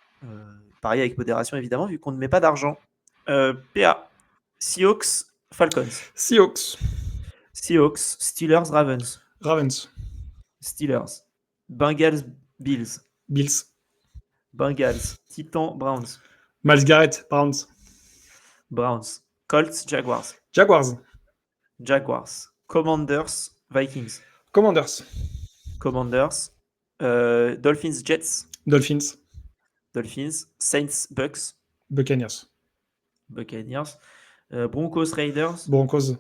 Parier avec modération évidemment, vu qu'on ne met pas d'argent. PA, Seahawks, Falcons. Seahawks, Steelers, Ravens. Steelers. Bengals, Bills. Bengals, Titans, Browns. Myles Garrett, Browns. Colts, Jaguars. Commanders, Vikings. Commanders. Dolphins, Jets. Dolphins. Saints, Bucks. Buccaneers. Broncos, Raiders. Broncos.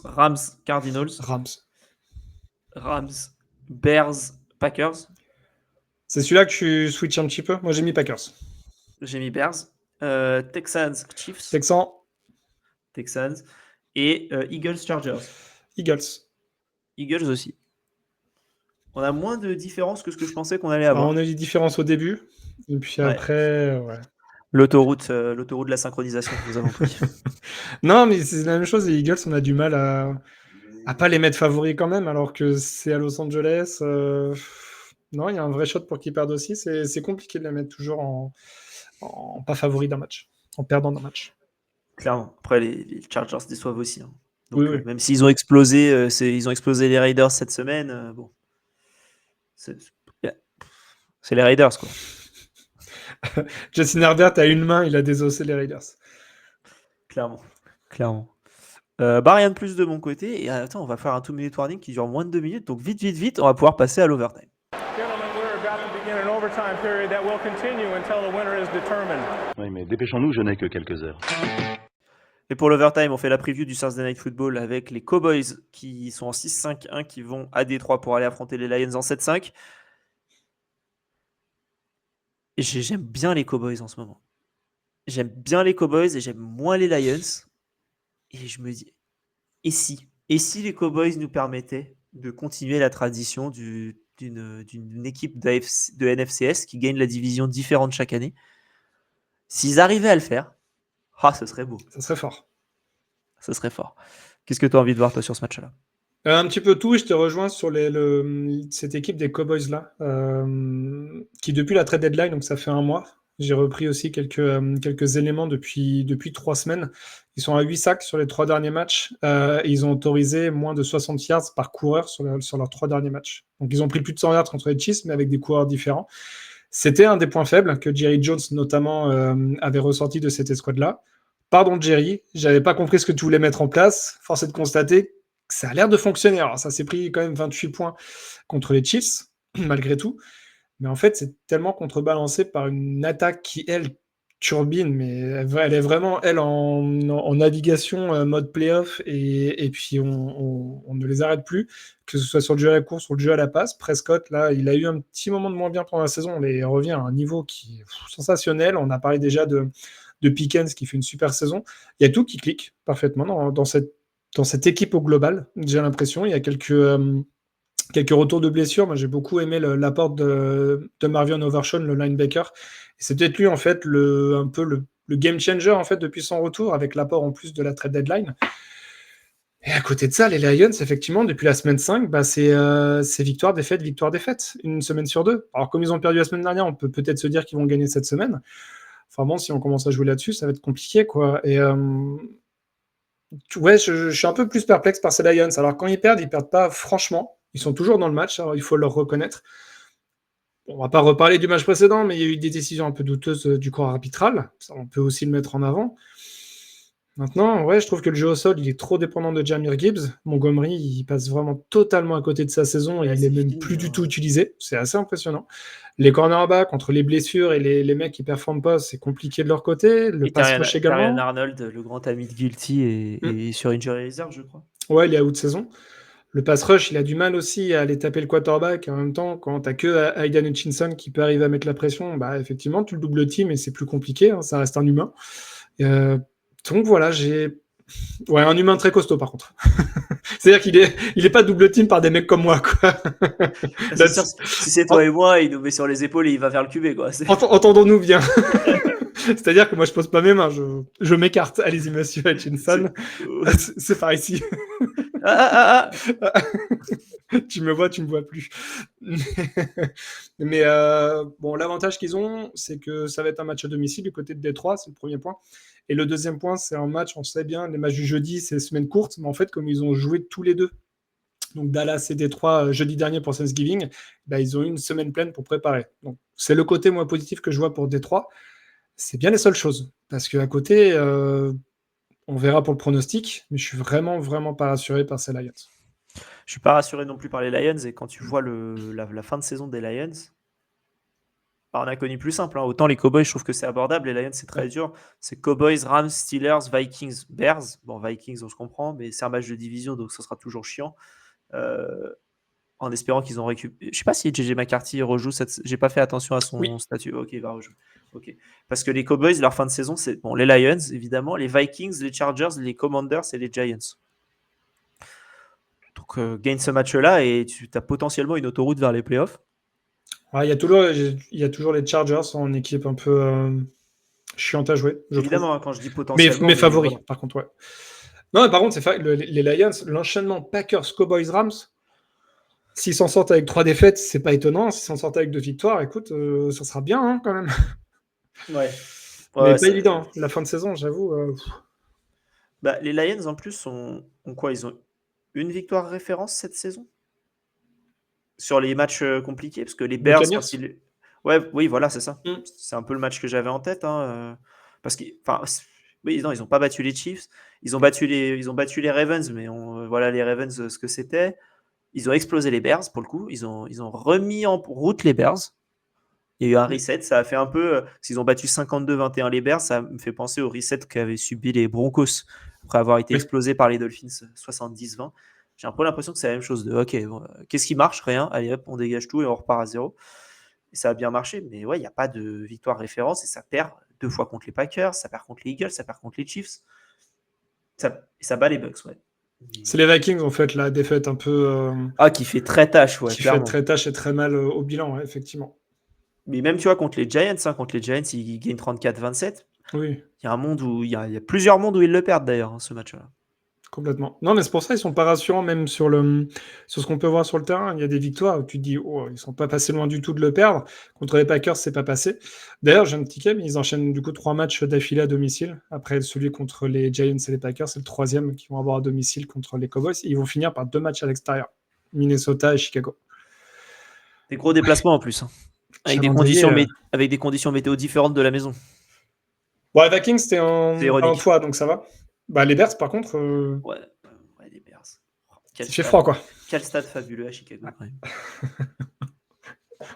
Rams, Cardinals. Rams. Bears, Packers. C'est celui-là que tu switches un petit peu. Moi, j'ai mis Packers. J'ai mis Bears, Texans, Chiefs, Texans, Texans et Eagles, Chargers. Eagles. Eagles aussi. On a moins de différence que ce que je pensais qu'on allait Alors, avoir. on a eu des différences au début. Et puis Ouais. après, ouais. L'autoroute de la synchronisation que nous avons pris. Non, mais c'est la même chose. Les Eagles, on a du mal à pas les mettre favoris quand même, alors que c'est à Los Angeles. Non, il y a un vrai shot pour qu'ils perdent aussi. C'est compliqué de les mettre toujours en pas favoris d'un match, en perdant d'un match. Clairement. Après, les Chargers déçoivent aussi. Hein. Donc, Oui, oui. même s'ils ont explosé, ils ont explosé les Raiders cette semaine, bon. C'est les Raiders, quoi. Justin Herbert a une main, il a désossé les Raiders. Clairement. Rien de plus de mon côté. Et attends, on va faire un 2-minute warning qui dure moins de 2 minutes. Donc vite, on va pouvoir passer à l'overtime. Oui, mais dépêchons-nous, je n'ai que quelques heures. Et pour l'overtime, on fait la preview du Thursday Night Football avec les Cowboys qui sont en 6-5-1, qui vont à Détroit pour aller affronter les Lions en 7-5. Et j'aime bien les Cowboys en ce moment. J'aime bien les Cowboys et j'aime moins les Lions. Et je me dis, et si les Cowboys nous permettaient de continuer la tradition d'une équipe de NFCS qui gagne la division différente chaque année? S'ils arrivaient à le faire, ce serait beau. Ça serait fort. Ça serait fort. Qu'est-ce que tu as envie de voir, toi, sur ce match-là? Un petit peu tout, et je te rejoins sur cette équipe des Cowboys-là, qui depuis la trade deadline, donc ça fait un mois, j'ai repris aussi quelques éléments depuis 3 semaines. Ils sont à 8 sacs sur les 3 derniers matchs, et ils ont autorisé moins de 60 yards par coureur sur leurs 3 derniers matchs. Donc ils ont pris plus de 100 yards contre les Chiefs, mais avec des coureurs différents. C'était un des points faibles que Jerry Jones, notamment, avait ressorti de cette escouade-là. Pardon Jerry, j'avais pas compris ce que tu voulais mettre en place. Force est de constater que ça a l'air de fonctionner. Alors ça s'est pris quand même 28 points contre les Chiefs, malgré tout. Mais en fait, c'est tellement contrebalancé par une attaque qui, elle, turbine, mais elle est vraiment, elle, en navigation mode playoff, et puis on ne les arrête plus, que ce soit sur le jeu à la course ou le jeu à la passe. Prescott, là, il a eu un petit moment de moins bien pendant la saison, mais il revient à un niveau qui est sensationnel. On a parlé déjà de Pickens qui fait une super saison. Il y a tout qui clique parfaitement dans cette équipe au global, j'ai l'impression. Il y a quelques retours de blessures. Moi, j'ai beaucoup aimé l'apport de Marvion Overshawn, le linebacker. Et c'est peut-être lui, en fait, un peu le game changer, en fait, depuis son retour, avec l'apport en plus de la trade deadline. Et à côté de ça, les Lions, effectivement, depuis la semaine 5, c'est victoire, défaite, une semaine sur 2. Alors, comme ils ont perdu la semaine dernière, on peut peut-être se dire qu'ils vont gagner cette semaine. Enfin bon, si on commence à jouer là-dessus, ça va être compliqué, quoi. Et ouais, je suis un peu plus perplexe par ces Lions. Alors, quand ils perdent pas franchement. Ils sont toujours dans le match, alors il faut leur reconnaître. On va pas reparler du match précédent, mais il y a eu des décisions un peu douteuses du corps arbitral. Ça, on peut aussi le mettre en avant. Maintenant, ouais, je trouve que le jeu au sol, il est trop dépendant de Jahmyr Gibbs. Montgomery, il passe vraiment totalement à côté de sa saison et il est même plus du tout utilisé. C'est assez impressionnant. Les cornerbacks, entre les blessures et les mecs qui performent pas, c'est compliqué de leur côté. Le pass rush également. Terrion Arnold, le grand ami de Guilty, est sur injury reserve, je crois. Ouais, il est à out saison. Le pass rush, il a du mal aussi à aller taper le quarterback. En même temps, quand tu n'as que Aidan Hutchinson qui peut arriver à mettre la pression, effectivement, tu le double team et c'est plus compliqué. Hein, ça reste un humain. Donc voilà, un humain très costaud par contre. C'est-à-dire qu'il est pas double team par des mecs comme moi, quoi. C'est sûr, si c'est toi et moi, il nous met sur les épaules et il va vers le QB, quoi. Entendons-nous bien. C'est-à-dire que moi, je pose pas mes mains, je m'écarte. Allez-y, monsieur Hutchinson. C'est par ici. Tu me vois, tu me vois plus. Mais bon, l'avantage qu'ils ont, c'est que ça va être un match à domicile du côté de Détroit, c'est le premier point. Et le deuxième point, c'est un match, on sait bien, les matchs du jeudi, c'est semaine courte, mais en fait, comme ils ont joué tous les deux, donc Dallas et Détroit jeudi dernier pour Thanksgiving, ils ont eu une semaine pleine pour préparer. Donc c'est le côté moins positif que je vois pour Détroit. C'est bien les seules choses, parce qu'à côté, on verra pour le pronostic, mais je suis vraiment, vraiment pas rassuré par ces Lions. Je suis pas rassuré non plus par les Lions, et quand tu vois la fin de saison des Lions, on a connu plus simple. Hein. Autant les Cowboys, je trouve que c'est abordable, les Lions, c'est très dur. C'est Cowboys, Rams, Steelers, Vikings, Bears. Bon, Vikings, on se comprend, mais c'est un match de division, donc ça sera toujours chiant. en espérant qu'ils ont récupéré. Je sais pas si JJ McCarthy rejoue cette. J'ai pas fait attention à son Oui. statut. Ok, il va rejouer. Ok. Parce que les Cowboys, leur fin de saison, c'est bon, les Lions, évidemment, les Vikings, les Chargers, les Commanders et les Giants. Donc, gagne ce match-là et tu as potentiellement une autoroute vers les playoffs. Ouais, il y a toujours les Chargers en équipe un peu chiante à jouer, je Évidemment, trouve. hein, quand je dis Mais potentiellement. favoris, voilà. par contre, ouais. Non, mais par contre, les Lions, l'enchaînement Packers, Cowboys, Rams, s'ils s'en sortent avec 3 défaites, c'est pas étonnant. S'ils s'en sortent avec 2 victoires, écoute, ça sera bien hein, quand même. Ouais. Mais Ouais, pas ça- évident. Hein. La fin de saison, j'avoue. Bah, les Lions, en plus, ont quoi? Ils ont une victoire référence cette saison sur les matchs compliqués, parce que les Bears, Buccaneers. quand ils... Ouais, oui, voilà, c'est ça. Mm. C'est un peu le match que j'avais en tête. Parce que, enfin, oui, non, ils n'ont pas battu les Chiefs. Ils ont battu les Ravens, mais voilà les Ravens, ce que c'était. Ils ont explosé les Bears, pour le coup. Ils ont remis en route les Bears. Il y a eu un reset. Ça a fait un peu... s'ils ont battu 52-21 les Bears, ça me fait penser au reset qu'avaient subi les Broncos après avoir été Oui. explosés par les Dolphins 70-20. J'ai un peu l'impression que c'est la même chose. Ok, bon, qu'est-ce qui marche? Rien. Allez hop, on dégage tout et on repart à zéro. Et ça a bien marché. Mais ouais, il n'y a pas de victoire référence et ça perd 2 fois contre les Packers, ça perd contre les Eagles, ça perd contre les Chiefs. Ça bat les Bucks, ouais. C'est les Vikings, en fait, la défaite un peu. Qui fait très tâche, ouais. Qui clairement. fait très tâche et très mal au bilan, ouais, effectivement. Mais même, tu vois, contre les Giants, ils gagnent 34-27. Oui. Il y a un monde où il y a plusieurs mondes où ils le perdent d'ailleurs, hein, ce match-là. Complètement. Non, mais c'est pour ça qu'ils sont pas rassurants, même sur ce qu'on peut voir sur le terrain. Il y a des victoires où tu te dis, oh, ils sont pas passés loin du tout de le perdre. Contre les Packers, c'est pas passé. D'ailleurs, j'ai un petit mais ils enchaînent du coup 3 matchs d'affilée à domicile. Après celui contre les Giants et les Packers, c'est le 3e qu'ils vont avoir à domicile contre les Cowboys. Et ils vont finir par 2 matchs à l'extérieur. Minnesota et Chicago. Des gros déplacements en plus. Hein. Avec des conditions météo différentes de la maison. Bon, les Vikings, c'était C'est ironique. un fois, donc ça va. Bah, les Bears, par contre, Ouais, les Bears. il fait froid, quoi. Quel stade fabuleux à Chicago. Ouais.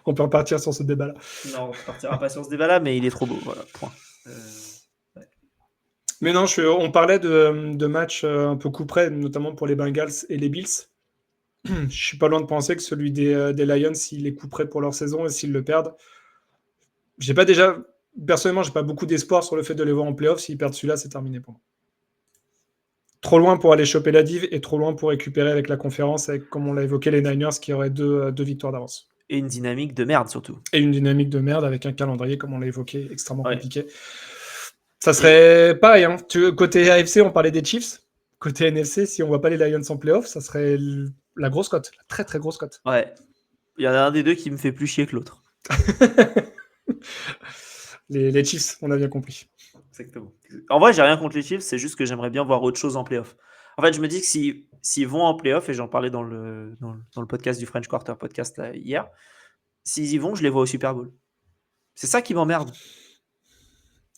On peut repartir sur ce débat-là. Non, on ne partira pas sur ce débat-là, mais il est trop beau. Voilà, point. Ouais. Mais non, on parlait de matchs un peu coup près, notamment pour les Bengals et les Bills. Je suis pas loin de penser que celui des Lions, s'il est coup près pour leur saison et s'ils le perdent, personnellement, j'ai pas beaucoup d'espoir sur le fait de les voir en playoff. S'ils perdent celui-là, c'est terminé pour moi. Trop loin pour aller choper la div et trop loin pour récupérer avec la conférence, avec, comme on l'a évoqué, les Niners qui auraient 2 victoires d'avance. Et une dynamique de merde surtout. Et une dynamique de merde avec un calendrier, comme on l'a évoqué, extrêmement Ouais. compliqué. Ça serait pareil. Hein. Côté AFC, on parlait des Chiefs. Côté NFC, si on voit pas les Lions en playoff, ça serait la grosse cote. La très très grosse cote. Ouais. Il y en a un des deux qui me fait plus chier que l'autre. les Chiefs, on a bien compris. Exactement. En vrai, j'ai rien contre les Chiefs, c'est juste que j'aimerais bien voir autre chose en playoff. En fait, je me dis que s'ils vont en playoff, et j'en parlais dans le podcast du French Quarter podcast là, hier, s'ils y vont, je les vois au Super Bowl. C'est ça qui m'emmerde.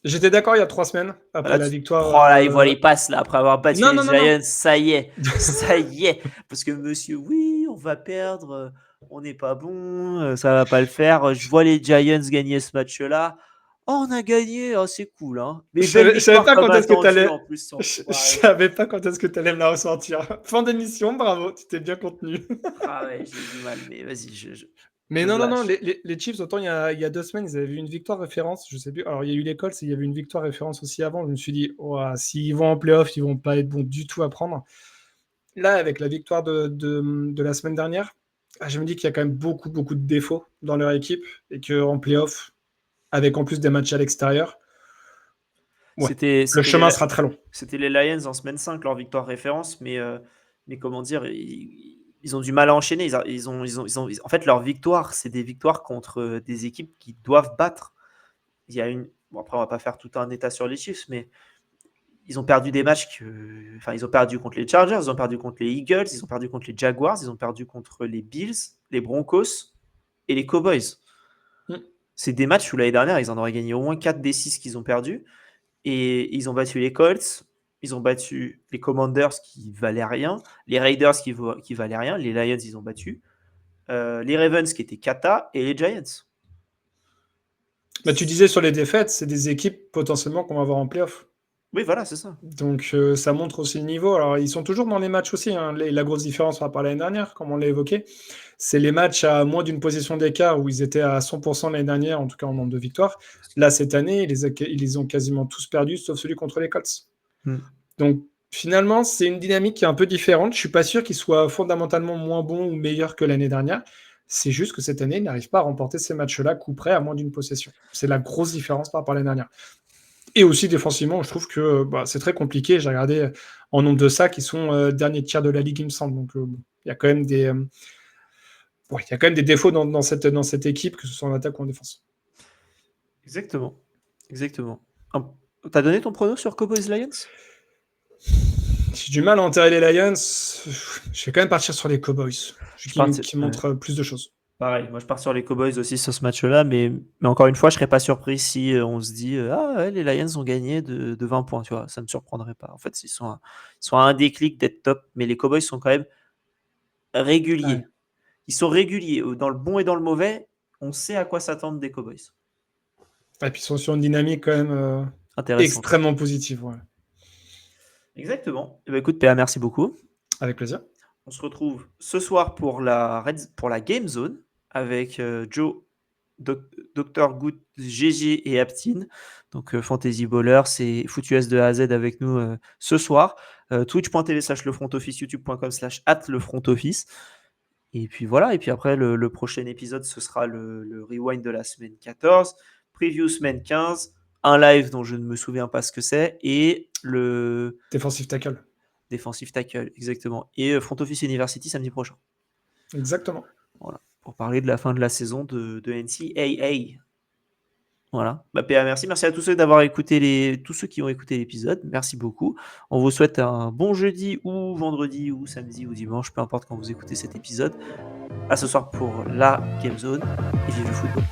J'étais d'accord il y a 3 semaines, après Là, la victoire. Oh là, ils voient les passes là, après avoir battu Non, les non, non, Giants, non. ça y est, ça y est. Parce que monsieur, oui, on va perdre, on n'est pas bon, ça va pas le faire. Je vois les Giants gagner ce match-là. Oh, on a gagné, oh, c'est cool. Hein. Mais Je savais pas quand est-ce que t'allais. en plus, sans- Je savais pas quand est-ce que tu allais me la ressortir. Fin d'émission, bravo, tu t'es bien contenu. Ah ouais, j'ai du mal, mais vas-y. Mais Je non, lâche. les Chiefs, autant il y a 2 semaines, ils avaient vu une victoire référence, je sais plus. Alors, il y a eu les Colts et il y avait une victoire référence aussi avant. Je me suis dit, s'ils vont en playoff, ils vont pas être bons du tout à prendre. Là, avec la victoire de la semaine dernière, je me dis qu'il y a quand même beaucoup, beaucoup de défauts dans leur équipe et qu'en playoff, avec en plus des matchs à l'extérieur, C'était le chemin sera très long. C'était les Lions en semaine 5, leur victoire référence, mais comment dire, ils ont du mal à enchaîner. En fait, leurs victoires, c'est des victoires contre des équipes qui doivent battre. Il y a après, on va pas faire tout un état sur les Chiefs, mais ils ont perdu des matchs ils ont perdu contre les Chargers, ils ont perdu contre les Eagles, ils ont perdu contre les Jaguars, ils ont perdu contre les Bills, les Broncos et les Cowboys. C'est des matchs où l'année dernière, ils en auraient gagné au moins 4 des 6 qu'ils ont perdus. Et ils ont battu les Colts, ils ont battu les Commanders qui valaient rien, les Raiders qui valaient rien, les Lions, ils ont battu, les Ravens qui étaient cata et les Giants. Bah, tu disais sur les défaites, c'est des équipes potentiellement qu'on va voir en playoff. Oui, voilà, c'est ça. Donc ça montre aussi le niveau. Alors ils sont toujours dans les matchs aussi, hein. La grosse différence par rapport à l'année dernière, comme on l'a évoqué, c'est les matchs à moins d'une position d'écart où ils étaient à 100% l'année dernière, en tout cas en nombre de victoires. Là, cette année, ils les ont quasiment tous perdus, sauf celui contre les Colts. Donc finalement, c'est une dynamique qui est un peu différente. Je suis pas sûr qu'ils soient fondamentalement moins bons ou meilleurs que l'année dernière. C'est juste que cette année, ils n'arrivent pas à remporter ces matchs-là coup près à moins d'une possession. C'est la grosse différence par rapport à l'année dernière. Et aussi défensivement, je trouve que c'est très compliqué. J'ai regardé en nombre de sacs, ils sont dernier tiers de la ligue, il me semble. Donc il y a quand même des, il y a quand même des défauts dans cette équipe, que ce soit en attaque ou en défense. Exactement. T'as donné ton prono sur Cowboys Lions? J'ai du mal à enterrer les Lions. Je vais quand même partir sur les Cowboys, qui montrent plus de choses. Pareil, moi je pars sur les Cowboys aussi sur ce match-là, mais encore une fois, je serais pas surpris si on se dit les Lions ont gagné de 20 points, tu vois, ça me surprendrait pas. En fait, ils sont à un déclic d'être top, mais les Cowboys sont quand même réguliers. Ouais. Ils sont réguliers, dans le bon et dans le mauvais, on sait à quoi s'attendre des Cowboys. Et puis ils sont sur une dynamique quand même extrêmement positive. Ouais. Exactement. Et écoute, PA, merci beaucoup. Avec plaisir. On se retrouve ce soir pour la Game Zone avec Joe, Dr Good, GG et Aptine. Donc Fantasy Baller, c'est FootUS de A à Z avec nous ce soir. Twitch.tv/lefrontoffice, youtube.com/@lefrontoffice. Et puis voilà, et puis après le prochain épisode, ce sera le rewind de la semaine 14, preview semaine 15, un live dont je ne me souviens pas ce que c'est, et le Defensive tackle, exactement. Et Front Office University samedi prochain. Exactement. Voilà, pour parler de la fin de la saison de NCAA. Voilà. PA, merci à tous ceux tous ceux qui ont écouté l'épisode. Merci beaucoup. On vous souhaite un bon jeudi ou vendredi ou samedi ou dimanche, peu importe quand vous écoutez cet épisode. À ce soir pour la Game Zone et vive le football.